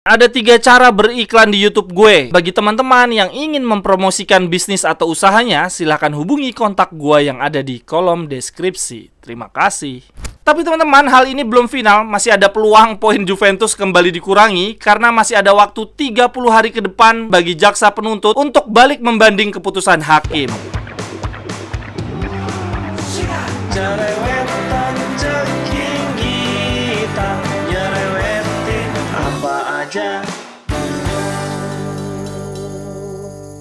Ada 3 cara beriklan di YouTube gue. Bagi teman-teman yang ingin mempromosikan bisnis atau usahanya, silahkan hubungi kontak gue yang ada di kolom deskripsi. Terima kasih. Tapi teman-teman, hal ini belum final. Masih ada peluang poin Juventus kembali dikurangi karena masih ada waktu 30 hari ke depan bagi jaksa penuntut untuk balik membanding keputusan hakim.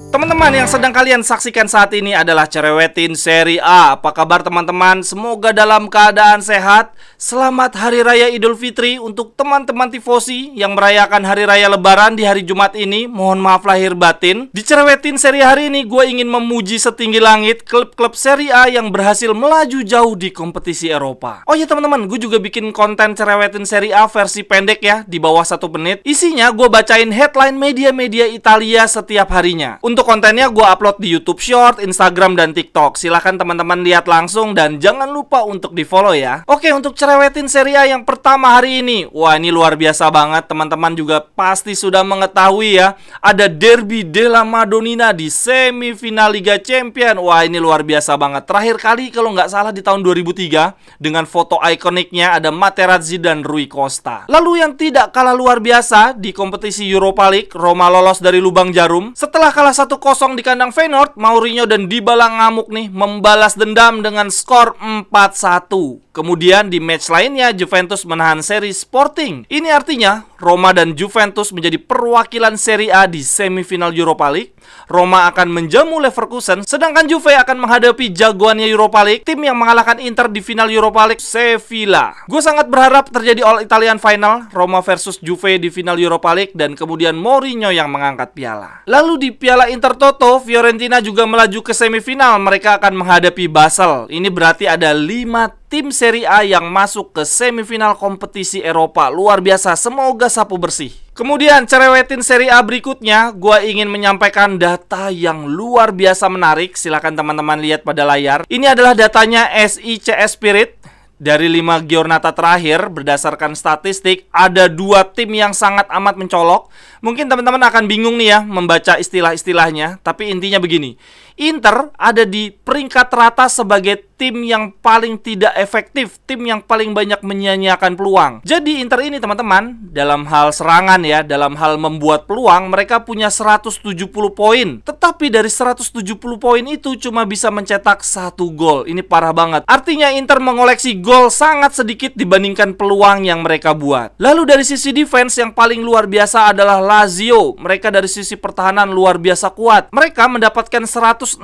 Teman-teman, yang sedang kalian saksikan saat ini adalah Cerewetin Seri A. Apa kabar teman-teman? Semoga dalam keadaan sehat. Selamat Hari Raya Idul Fitri untuk teman-teman tifosi yang merayakan Hari Raya Lebaran di hari Jumat ini. Mohon maaf lahir batin. Di Cerewetin Seri hari ini, gue ingin memuji setinggi langit klub-klub Seri A yang berhasil melaju jauh di kompetisi Eropa. Oh ya teman-teman, gue juga bikin konten Cerewetin Seri A versi pendek ya, di bawah 1 menit. Isinya gue bacain headline media-media Italia setiap harinya. Untuk kontennya gue upload di YouTube Short, Instagram, dan TikTok. Silahkan teman-teman lihat langsung dan jangan lupa untuk di follow ya. Oke, untuk Cerewetin Seri A yang pertama hari ini, wah ini luar biasa banget. Teman-teman juga pasti sudah mengetahui ya, ada Derby della Madonnina di semifinal Liga Champions. Wah ini luar biasa banget. Terakhir kali kalau nggak salah di tahun 2003 dengan foto ikoniknya ada Materazzi dan Rui Costa. Lalu yang tidak kalah luar biasa di kompetisi Europa League, Roma lolos dari lubang jarum setelah kalah 1-0 di kandang Feyenoord. Mourinho dan Dybala ngamuk nih, membalas dendam dengan skor 4-1. Kemudian di match lainnya Juventus menahan seri Sporting. Ini artinya Roma dan Juventus menjadi perwakilan Serie A di semifinal Europa League. Roma akan menjamu Leverkusen, sedangkan Juve akan menghadapi jagoannya Europa League, tim yang mengalahkan Inter di final Europa League, Sevilla. Gue sangat berharap terjadi All Italian Final, Roma versus Juve di final Europa League, dan kemudian Mourinho yang mengangkat piala. Lalu di Piala Intertoto, Fiorentina juga melaju ke semifinal. Mereka akan menghadapi Basel. Ini berarti ada 5 tim Serie A yang masuk ke semifinal kompetisi Eropa. Luar biasa, semoga sapu bersih. Kemudian Cerewetin Seri A berikutnya, gue ingin menyampaikan data yang luar biasa menarik. Silakan teman-teman lihat pada layar. Ini adalah datanya SICS Spirit. Dari 5 giornata terakhir, berdasarkan statistik, ada 2 tim yang sangat amat mencolok. Mungkin teman-teman akan bingung nih ya membaca istilah-istilahnya, tapi intinya begini. Inter ada di peringkat rata sebagai tim yang paling tidak efektif, tim yang paling banyak menyia-nyiakan peluang. Jadi Inter ini teman-teman, dalam hal serangan ya, dalam hal membuat peluang, mereka punya 170 poin. Tetapi dari 170 poin itu cuma bisa mencetak 1 gol. Ini parah banget. Artinya Inter mengoleksi gol sangat sedikit dibandingkan peluang yang mereka buat. Lalu dari sisi defense yang paling luar biasa adalah Lazio. Mereka dari sisi pertahanan luar biasa kuat. Mereka mendapatkan 168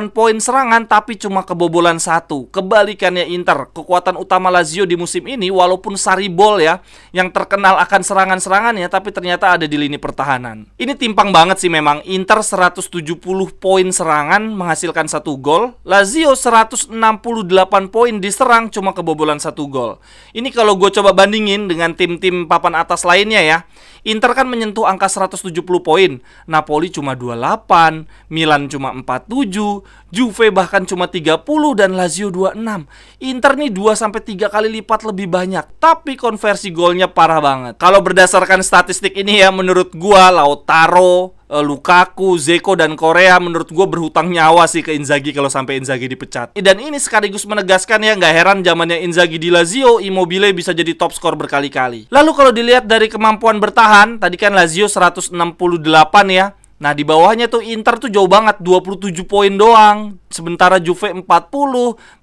poin serangan tapi cuma kebobolan 1. Kebalikannya Inter, kekuatan utama Lazio di musim ini walaupun Saribol ya yang terkenal akan serangan-serangannya, tapi ternyata ada di lini pertahanan. Ini timpang banget sih memang. Inter 170 poin serangan menghasilkan 1 gol, Lazio 168 poin diserang cuma kebobolan 1 gol. Ini kalau gue coba bandingin dengan tim-tim papan atas lainnya ya. Inter kan menyentuh angka 170 poin, Napoli cuma 28, Milan cuma 47, Juve bahkan cuma 30, dan Lazio 26. Inter nih 2-3 kali lipat lebih banyak, tapi konversi golnya parah banget. Kalau berdasarkan statistik ini ya, menurut gua Lautaro, Lukaku, Zeko, dan Korea menurut gue berhutang nyawa sih ke Inzaghi kalau sampai Inzaghi dipecat. Dan ini sekaligus menegaskan ya, nggak heran zamannya Inzaghi di Lazio, Immobile bisa jadi top skor berkali-kali. Lalu kalau dilihat dari kemampuan bertahan, tadi kan Lazio 168 ya. Nah di bawahnya tuh Inter tuh jauh banget, 27 poin doang. Sementara Juve 40,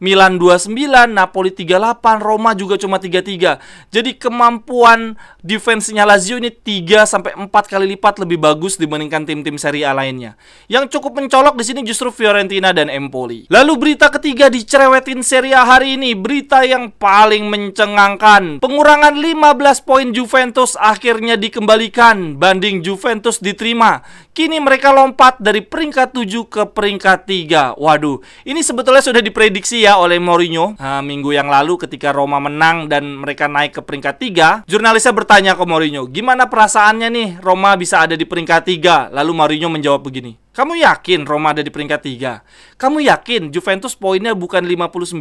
Milan 29, Napoli 38, Roma juga cuma 33. Jadi kemampuan defense-nya Lazio ini 3-4 kali lipat lebih bagus dibandingkan tim-tim Serie A lainnya. Yang cukup mencolok di sini justru Fiorentina dan Empoli. Lalu berita ketiga di Cerewetin Serie A hari ini, berita yang paling mencengangkan. Pengurangan 15 poin Juventus akhirnya dikembalikan, banding Juventus diterima. Kini mereka lompat dari peringkat 7 ke peringkat 3. Waduh, ini sebetulnya sudah diprediksi ya oleh Mourinho minggu yang lalu ketika Roma menang dan mereka naik ke peringkat 3. Jurnalisnya bertanya ke Mourinho, gimana perasaannya nih Roma bisa ada di peringkat 3? Lalu Mourinho menjawab begini, Kamu yakin Roma ada di peringkat 3? Kamu yakin Juventus poinnya bukan 59?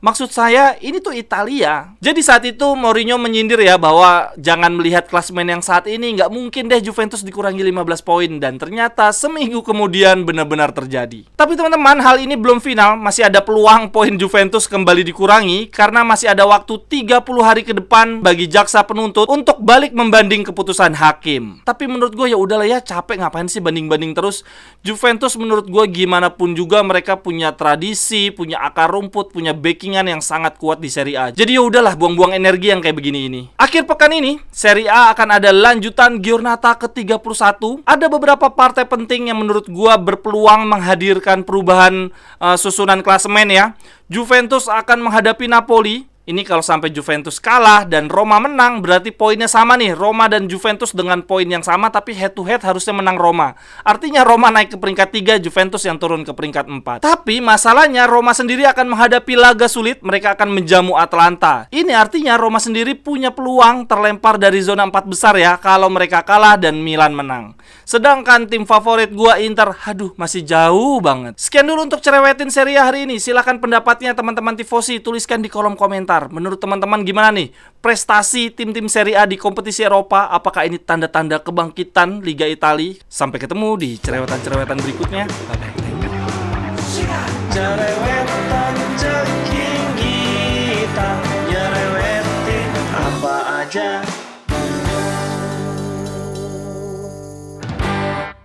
Maksud saya, ini tuh Italia. Jadi saat itu Mourinho menyindir ya bahwa jangan melihat klasemen yang saat ini, nggak mungkin deh Juventus dikurangi 15 poin. Dan ternyata seminggu kemudian benar-benar terjadi. Tapi teman-teman, hal ini belum final. Masih ada peluang poin Juventus kembali dikurangi karena masih ada waktu 30 hari ke depan bagi jaksa penuntut untuk balik membanding keputusan hakim. Tapi menurut gue ya udahlah ya, capek ngapain sih banding-banding terus. Juventus menurut gue gimana pun juga mereka punya tradisi, punya akar rumput, punya backingan yang sangat kuat di Serie A. Jadi ya udahlah, buang-buang energi yang kayak begini ini. Akhir pekan ini Serie A akan ada lanjutan Giornata ke-31. Ada beberapa partai penting yang menurut gue berpeluang menghadirkan perubahan susunan klasemen ya. Juventus akan menghadapi Napoli. Ini kalau sampai Juventus kalah dan Roma menang, berarti poinnya sama nih. Roma dan Juventus dengan poin yang sama, tapi head to head harusnya menang Roma. Artinya Roma naik ke peringkat 3, Juventus yang turun ke peringkat 4. Tapi masalahnya Roma sendiri akan menghadapi laga sulit. Mereka akan menjamu Atalanta. Ini artinya Roma sendiri punya peluang terlempar dari zona 4 besar ya, kalau mereka kalah dan Milan menang. Sedangkan tim favorit gua Inter, aduh masih jauh banget. Sekian dulu untuk cerewetin Serie A hari ini. Silahkan pendapatnya teman-teman tifosi, tuliskan di kolom komentar. Menurut teman-teman gimana nih prestasi tim-tim Serie A di kompetisi Eropa? Apakah ini tanda-tanda kebangkitan Liga Italia? Sampai ketemu di cerewetan-cerewetan berikutnya. Bye-bye.